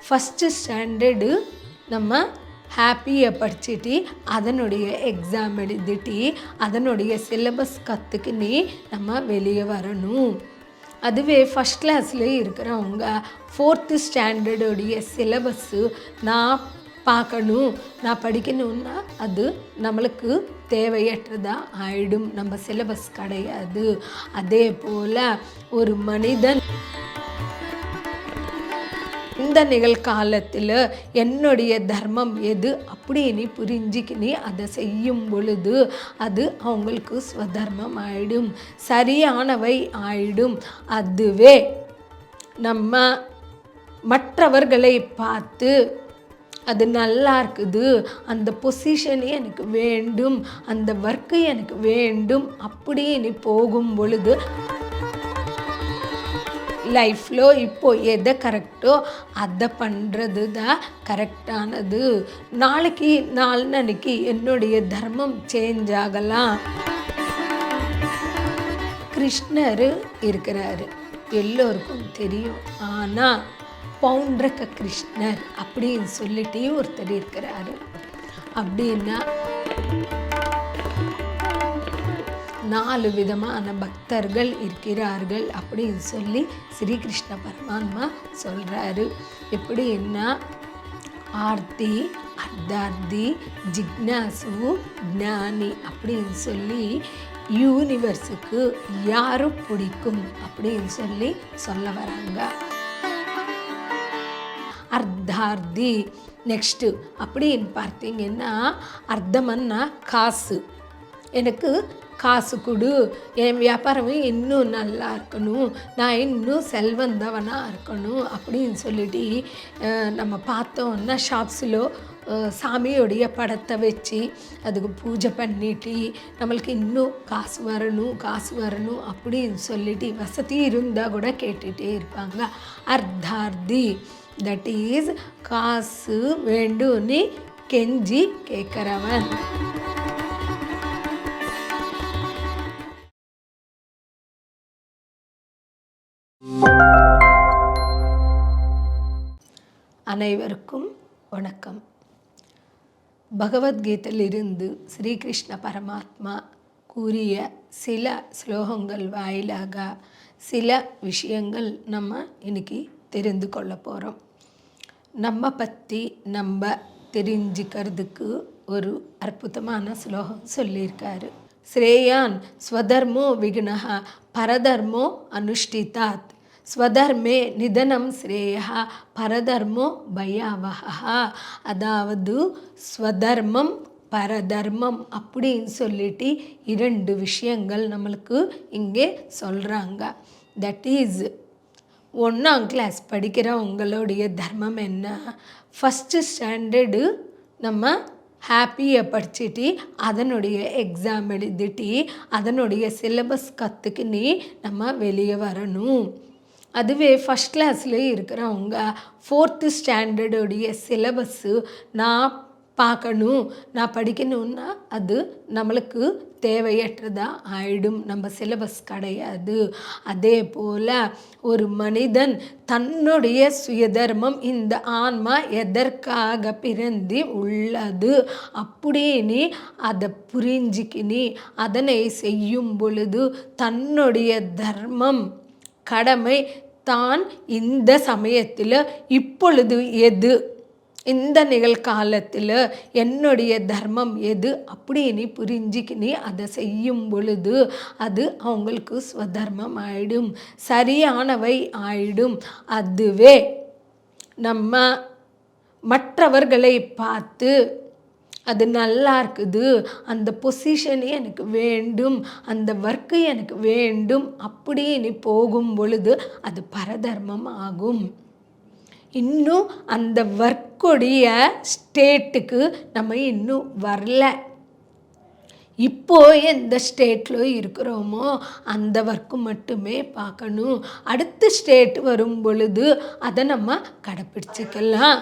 First standard நம்ம ஹாப்பியை படிச்சுட்டு அதனுடைய எக்ஸாம் எழுதிட்டு அதனுடைய சிலபஸ் கற்றுக்கின்னு நம்ம வெளியே வரணும். அதுவே ஃபஸ்ட் கிளாஸில் இருக்கிறவங்க 4th ஸ்டாண்டர்டுடைய சிலபஸ்ஸு நான் பார்க்கணும், நான் படிக்கணுன்னா அது நம்மளுக்கு தேவையற்றதாக ஆயிடும், நம்ம சிலபஸ் கிடையாது. அதே போல் ஒரு மனிதன் இந்த நிகழ்காலத்தில் என்னுடைய தர்மம் எது அப்படின்னு புரிஞ்சுக்கினி அதை செய்யும் பொழுது அது அவங்களுக்கு ஸ்வதர்மம் ஆயிடும், சரியானவை ஆயிடும். அதுவே நம்ம மற்றவர்களை பார்த்து அது நல்லா இருக்குது, அந்த பொசிஷனே எனக்கு வேண்டும், அந்த ஒர்க்கு எனக்கு வேண்டும் அப்படின்னு போகும் பொழுது லைஃப்பில் இப்போது எதை கரெக்டோ அதை பண்ணுறது தான் கரெக்டானது. நாளைக்கு நாளன்னைக்கு என்னுடைய தர்மம் சேஞ்ச் ஆகலாம். கிருஷ்ணர் இருக்கிறாரு, எல்லோருக்கும் தெரியும். ஆனால் பவுண்டரக கிருஷ்ணர் அப்படின்னு சொல்லிட்டு ஒருத்தர் இருக்கிறாரு. அப்படின்னா 4 விதமான பக்தர்கள் இருக்கிறார்கள் அப்படின்னு சொல்லி ஸ்ரீகிருஷ்ண பரமாத்மா சொல்கிறாரு. எப்படின்னா ஆர்த்தி, அர்த்தார்த்தி, ஜிக்னாசு, ஞானி அப்படின்னு சொல்லி யூனிவர்ஸுக்கு யாரும் பிடிக்கும் அப்படின்னு சொல்லி சொல்ல வராங்க. அர்த்தார்த்தி நெக்ஸ்ட்டு அப்படின்னு பார்த்தீங்கன்னா அர்த்தமன்னா காசு, எனக்கு காசு கொடு, என் வியாபாரம் இன்னும் நல்லா இருக்கணும், நான் இன்னும் செல்வந்தவனாக இருக்கணும் அப்படின்னு சொல்லிட்டு நம்ம பார்த்தோன்னா ஷாப்ஸில் சாமியோடைய படத்தை வச்சு அதுக்கு பூஜை பண்ணிட்டு நம்மளுக்கு இன்னும் காசு வரணும் அப்படின்னு சொல்லிட்டு வசதி இருந்தால் கூட கேட்டுகிட்டே இருப்பாங்க. அர்த்தார்த்தி தட் இஸ் காசு வேண்டும்னு கெஞ்சி கேட்குறவன். அனைவருக்கும் வணக்கம். பகவத்கீதையிலிருந்து ஸ்ரீகிருஷ்ண பரமாத்மா கூறிய சில ஸ்லோகங்கள் வாயிலாக சில விஷயங்கள் நம்ம இன்னைக்கு தெரிந்து கொள்ள போகிறோம். நம்ம பற்றி நம்ம தெரிஞ்சுக்கிறதுக்கு ஒரு அற்புதமான ஸ்லோகம் சொல்லியிருக்காரு. ஸ்ரேயான் ஸ்வதர்மோ விக்னஹ பரதர்மோ அனுஷ்டிதாத் ஸ்வதர்மே நிதனம் ஸ்ரேயா பரதர்மோ பயாவஹா. அதாவது ஸ்வதர்மம் பரதர்மம் அப்படின்னு சொல்லிட்டு 2 விஷயங்கள் நம்மளுக்கு இங்கே சொல்கிறாங்க. தட் இஸ் 1ஆம் கிளாஸ் படிக்கிற உங்களுடைய தர்மம் என்ன, ஃபஸ்ட்டு ஸ்டாண்டர்டு நம்ம ஹாப்பியை படிச்சுட்டு அதனுடைய எக்ஸாம் எழுதிட்டு அதனுடைய சிலபஸ் கற்றுக்கின்னு நம்ம வெளியே வரணும். அதுவே ஃபஸ்ட் கிளாஸில் இருக்கிறவங்க 4th ஸ்டாண்டர்டுடைய சிலபஸ்ஸு நான் பார்க்கணும், நான் படிக்கணுன்னா அது நம்மளுக்கு தேவையற்றதாக ஆயிடும், நம்ம சிலபஸ் கிடையாது. அதே போல் ஒரு மனிதன் தன்னுடைய சுயதர்மம் இந்த ஆன்மா எதற்காக பிறந்து உள்ளது அப்படின்னு அதை புரிஞ்சுக்கினி அதனை செய்யும் பொழுது தன்னுடைய தர்மம் கடமை தான் இந்த சமயத்தில் இப்பொழுது எது, இந்த நிகழ்காலத்தில் என்னுடைய தர்மம் எது அப்படின்னு புரிஞ்சுக்கினி அதை செய்யும் பொழுது அது அவங்களுக்கு ஸ்வதர்மம் ஆயிடும், சரியானவை ஆயிடும். அதுவே நம்ம மற்றவர்களை பார்த்து அது நல்லா இருக்குது, அந்த பொசிஷனே எனக்கு வேண்டும், அந்த ஒர்க்கு எனக்கு வேண்டும் அப்படின்னு போகும் பொழுது அது பரதர்மம் ஆகும். இன்னும் அந்த ஒர்க்குடைய ஸ்டேட்டுக்கு நம்ம இன்னும் வரல. இப்போ எந்த ஸ்டேட்டில் இருக்கிறோமோ அந்த ஒர்க்கு மட்டுமே பார்க்கணும். அடுத்த ஸ்டேட் வரும் பொழுது அதை நம்ம கடைப்பிடிச்சிக்கலாம்.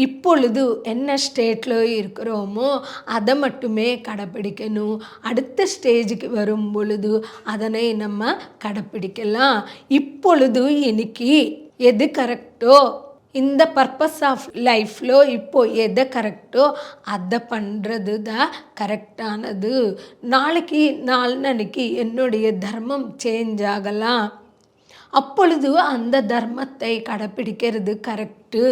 இப்பொழுது என்ன ஸ்டேட்டில் இருக்கிறோமோ அதை மட்டுமே கடைப்பிடிக்கணும். அடுத்த ஸ்டேஜுக்கு வரும் பொழுது அதனை நம்ம கடைப்பிடிக்கலாம். இப்பொழுது இன்னைக்கு எது கரெக்டோ இந்த பர்பஸ் ஆஃப் லைஃப்பில் இப்போது எதை கரெக்டோ அதை பண்ணுறது தான் கரெக்டானது. நாளைக்கு நாளன்னைக்கு என்னுடைய தர்மம் சேஞ்ச் ஆகலாம், அப்பொழுது அந்த தர்மத்தை கடைப்பிடிக்கிறது கரெக்டு.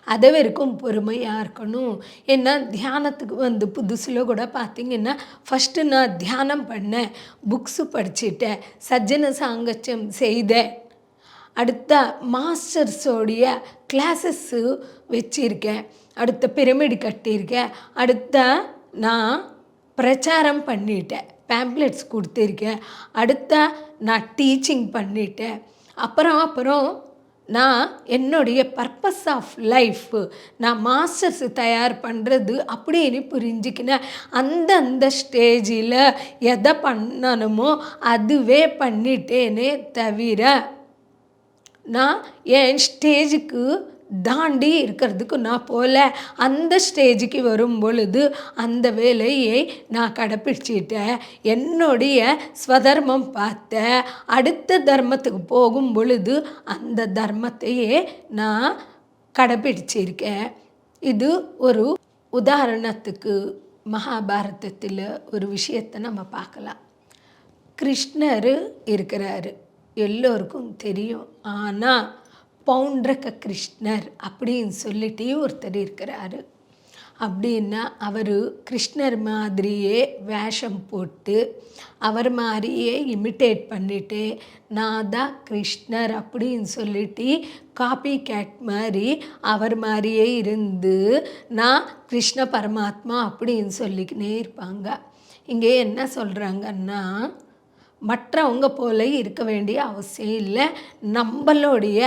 அதை வரைக்கும் பொறுமையாக இருக்கணும். ஏன்னா தியானத்துக்கு புதுசில் கூட பார்த்திங்கன்னா ஃபஸ்ட்டு நான் தியானம் பண்ணேன், புக்ஸு படிச்சுட்டேன், சஜ்ஜன சாங்கச்சம் செய்தேன், அடுத்த மாஸ்டர்ஸோடைய கிளாஸஸ்ஸு வச்சுருக்கேன், அடுத்த பிரமிடு கட்டியிருக்கேன், அடுத்த நான் பிரச்சாரம் பண்ணிட்டேன், பேம்ப்ளெட்ஸ் கொடுத்துருக்கேன், அடுத்த நான் டீச்சிங் பண்ணிட்டேன், அப்புறம் நான் என்னுடைய பர்பஸ் ஆஃப் லைஃப் நான் மாஸ்டர்ஸ் தயார் பண்ணுறது அப்படின்னு புரிஞ்சுக்கினேன். அந்தந்த ஸ்டேஜில் எதை பண்ணணுமோ அதுவே பண்ணிட்டேனே தவிர நான் என் ஸ்டேஜுக்கு தாண்டி இருக்கிறதுக்கு நான் போகல. அந்த ஸ்டேஜுக்கு வரும் பொழுது அந்த வேலையை நான் கடைப்பிடிச்சிட்டேன், என்னுடைய ஸ்வதர்மம் பார்த்தேன். அடுத்த தர்மத்துக்கு போகும் பொழுது அந்த தர்மத்தையே நான் கடைப்பிடிச்சிருக்கேன். இது ஒரு உதாரணத்துக்கு மகாபாரதத்தில் ஒரு விஷயத்தை நம்ம பார்க்கலாம். கிருஷ்ணர் இருக்கிறாரு, எல்லோருக்கும் தெரியும். ஆனால் பவுண்டரக கிருஷ்ணர் அப்படின்னு சொல்லிட்டு ஒருத்தர் இருக்கிறாரு. அப்படின்னா அவர் கிருஷ்ணர் மாதிரியே வேஷம் போட்டு அவர் மாதிரியே இமிட்டேட் பண்ணிட்டு நான் தான் கிருஷ்ணர் அப்படின்னு சொல்லிட்டு காப்பி கேட் மாதிரி அவர் மாதிரியே இருந்து நான் கிருஷ்ண பரமாத்மா அப்படின்னு சொல்லிக்கினே இருப்பாங்க. இங்கே என்ன சொல்கிறாங்கன்னா, மற்றவங்க போல இருக்க வேண்டிய அவசியம் இல்லை. நம்மளுடைய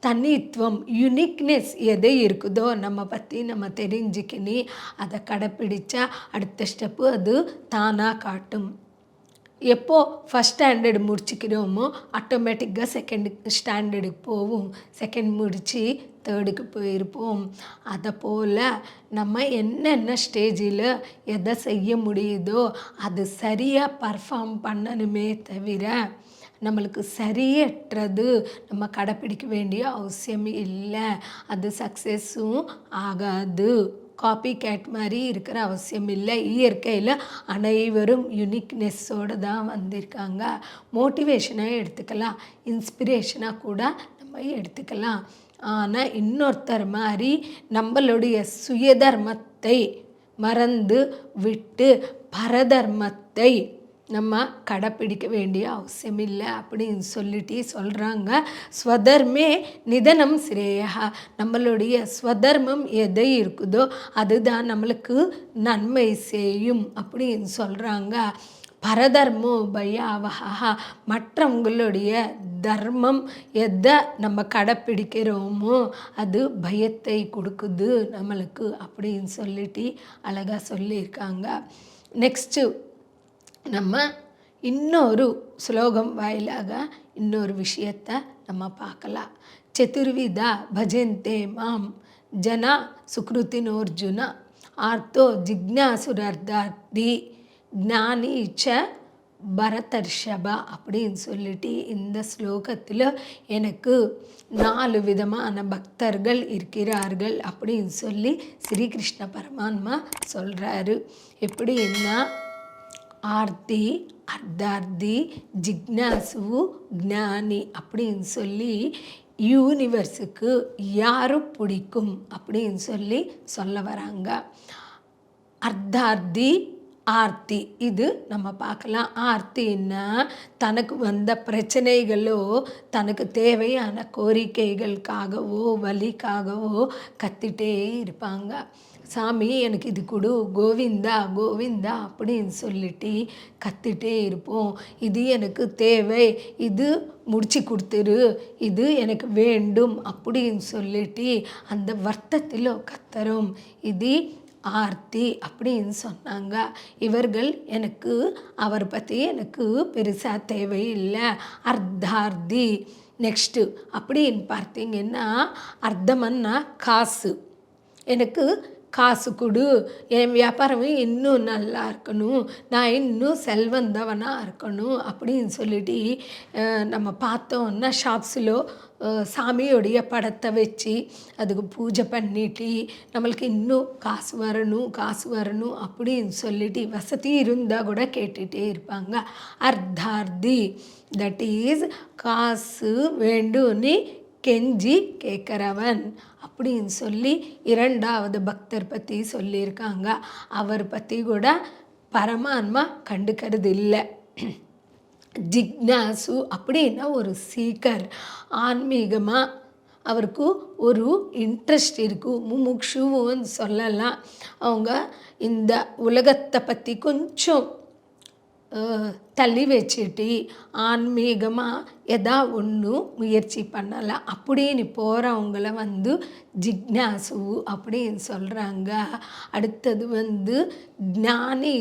தனித்துவம், யுனிக்னஸ் எது இருக்குதோ நம்ம பற்றி நம்ம தெரிஞ்சுக்கினி அதை கடைப்பிடிச்சா அடுத்த ஸ்டெப்பு அது தானாக காட்டும். எப்போ ஃபஸ்ட் ஸ்டாண்டர்டு முடிச்சுக்கிறோமோ ஆட்டோமேட்டிக்காக செகண்ட் ஸ்டாண்டர்டுக்கு போவோம், செகண்ட் முடித்து தேர்டுக்கு போயிருப்போம். அதை போல் நம்ம என்னென்ன ஸ்டேஜில் எதை செய்ய முடியுதோ அது சரியாக பர்ஃபார்ம் பண்ணணுமே தவிர நம்மளுக்கு சரியற்றது நம்ம கடைப்பிடிக்க வேண்டிய அவசியம் இல்லை. அது சக்ஸஸும் ஆகாது. காப்பி கேட் மாதிரி இருக்கிற அவசியம் இல்லை. இயற்கையில் அனைவரும் யுனிக்னஸோடு தான் வந்திருக்காங்க. மோட்டிவேஷனாக எடுத்துக்கலாம், இன்ஸ்பிரேஷனாக கூட நம்ம எடுத்துக்கலாம். ஆனால் இன்னொருத்தர் மாதிரி நம்மளுடைய சுயதர்மத்தை மறந்து விட்டு பரதர்மத்தை நம்ம கடைப்பிடிக்க வேண்டிய அவசியம் இல்லை அப்படின்னு சொல்லிட்டு சொல்கிறாங்க. ஸ்வதர்மே நிதனம் சிரேயா, நம்மளுடைய ஸ்வதர்மம் எதை இருக்குதோ அதுதான் நம்மளுக்கு நன்மை செய்யும் அப்படின்னு சொல்கிறாங்க. பரதர்மோ பயாவஹா, மற்றவங்களுடைய தர்மம் எதை நம்ம கடைப்பிடிக்கிறோமோ அது பயத்தை கொடுக்குது நம்மளுக்கு அப்படின்னு சொல்லிட்டு அழகாக சொல்லியிருக்காங்க. நெக்ஸ்ட்டு நம்ம இன்னொரு ஸ்லோகம் வாயிலாக இன்னொரு விஷயத்தை நம்ம பார்க்கலாம். சதுர்விதா பஜந்தே மாம் ஜனா சுக்ருத்தினோர்ஜுன ஆர்த்தோ ஜிக்ஞாசுரர்தார்த்தி ஞானீச்ச பரதர்ஷபா அப்படின்னு சொல்லிட்டு இந்த ஸ்லோகத்தில் எனக்கு 4 விதமான பக்தர்கள் இருக்கிறார்கள் அப்படின்னு சொல்லி ஸ்ரீகிருஷ்ண பரமாத்மா சொல்கிறாரு. எப்படின்னா ஆர்த்தி, அர்த்தார்த்தி, ஜிக்னாசு, ஞானி அப்படின்னு சொல்லி யூனிவர்ஸுக்கு யாரும் பிடிக்கும் அப்படின்னு சொல்லி சொல்ல வராங்க. அர்த்தார்த்தி, ஆர்த்தி இது நம்ம பார்க்கலாம். ஆர்த்தின்னா தனக்கு வந்த பிரச்சனைகளோ தனக்கு தேவையான கோரிக்கைகளுக்காகவோ வலிக்காகவோ கத்திட்டே இருப்பாங்க. சாமி எனக்கு இது கொடு, கோவிந்தா கோவிந்தா அப்படின்னு சொல்லிட்டு கத்திட்டே இருப்போம். இது எனக்கு தேவை, இது முடிச்சு கொடுத்துரு, இது எனக்கு வேண்டும் அப்படின்னு சொல்லிட்டு அந்த வருத்தத்தில் கத்துறோம். இது ஆர்த்தி அப்படின்னு சொன்னாங்க. இவர்கள் எனக்கு அவர் பற்றி எனக்கு பெருசாக தேவையில்லை. அர்த்தார்த்தி. நெக்ஸ்ட்டு அப்படின்னு பார்த்தீங்கன்னா அர்த்தமன்னா காசு, எனக்கு காசு கொடு, என் வியாபாரம் இன்னும் நல்லா இருக்கணும், நான் இன்னும் செல்வந்தவனாக இருக்கணும் அப்படின்னு சொல்லிட்டு நம்ம பார்த்தோன்னா ஷாப்ஸில் சாமியோடைய படத்தை வச்சு அதுக்கு பூஜை பண்ணிட்டு நம்மளுக்கு இன்னும் காசு வரணும் அப்படின்னு சொல்லிட்டு வசதி இருந்தால் கூட கேட்டுகிட்டே இருப்பாங்க. அர்த்தார்த்தி, தட் இஸ் காசு வேண்டும்னு கெஞ்சி கேட்குறவன் அப்படின்னு சொல்லி இரண்டாவது பக்தர் பற்றி சொல்லியிருக்காங்க. அவர் பற்றி கூட பரமாத்மா கண்டுக்கிறது இல்லை. ஜிக்னாசு அப்படின்னா ஒரு சீக்கர், ஆன்மீகமாக அவருக்கு ஒரு இன்ட்ரெஸ்ட் இருக்கும், முமுக்ஷுன்னு சொல்லலாம். அவங்க இந்த உலகத்தை பற்றி கொஞ்சம் தள்ளி வச்சுட்டு ஆன்மீகமாக எதா ஒன்று முயற்சி பண்ணலாம் அப்படின்னு போகிறவங்கள ஜிக்னாசு அப்படின்னு சொல்கிறாங்க. அடுத்தது ஞானி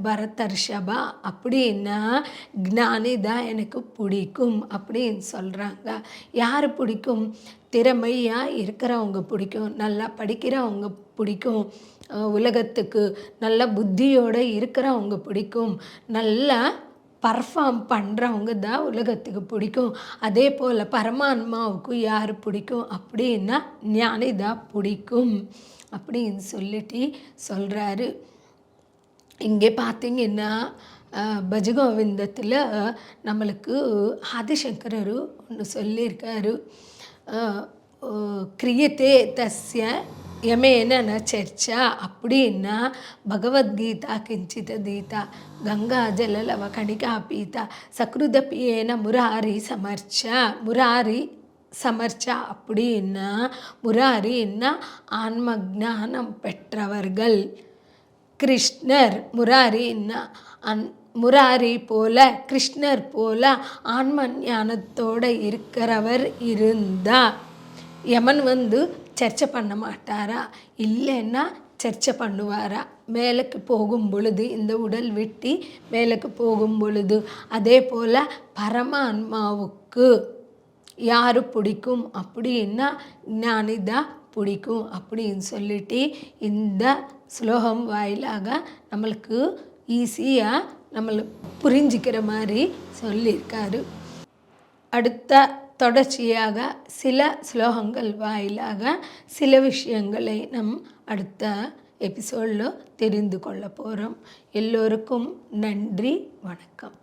பரதர்ஷபா அப்படின்னா ஞானி தான் எனக்கு பிடிக்கும் அப்படின்னு சொல்கிறாங்க. யார் பிடிக்கும்? திறமையாக இருக்கிறவங்க பிடிக்கும், நல்லா படிக்கிறவங்க பிடிக்கும், உலகத்துக்கு நல்ல புத்தியோடு இருக்கிறவங்க பிடிக்கும், நல்லா பர்ஃபார்ம் பண்ணுறவங்க தான் உலகத்துக்கு பிடிக்கும். அதே போல் பரமாத்மாவுக்கு யார் பிடிக்கும் அப்படின்னா ஞானி தான் பிடிக்கும் அப்படின்னு சொல்லிட்டு சொல்கிறாரு. இங்கே பார்த்திங்கன்னா பஜகோவிந்தத்தில் நம்மளுக்கு ஆதிசங்கரர் ஒன்று சொல்லியிருக்காரு. கிரியத்தே தஸ்ய யமேன ந சர்ச்சா அப்படின்னா பகவத்கீதா கிஞ்சித தீதா கங்கா ஜலலவ கணிகா பீதா சக்ருதப்பியேன முராரி சமர்ச்சா அப்படின்னா முராரின்னா ஆன்ம ஞானம் பெற்றவர்கள். கிருஷ்ணர் முராரின்னா முராரி போல கிருஷ்ணர் போல ஆன்ம ஞானத்தோடு இருக்கிறவர் இருந்தால் யமன் சர்ச்சை பண்ண மாட்டாரா? இல்லைன்னா சர்ச்சை பண்ணுவாரா? மேலுக்கு போகும் பொழுது, இந்த உடல் விட்டு மேலுக்கு போகும் பொழுது. அதே போல் பரமாத்மாவுக்கு யார் பிடிக்கும் அப்படின்னா ஞானிதான் பிடிக்கும் அப்படின்னு சொல்லிட்டு இந்த ஸ்லோகம் வாயிலாக நம்மளுக்கு ஈஸியாக நம்மளுக்கு புரிஞ்சிக்கிற மாதிரி சொல்லியிருக்காரு. அடுத்த தொடர்ச்சியாக சில ஸ்லோகங்கள் வாயிலாக சில விஷயங்களை அடுத்த எபிசோடில் தெரிந்து கொள்ள போகிறோம். எல்லோருக்கும் நன்றி, வணக்கம்.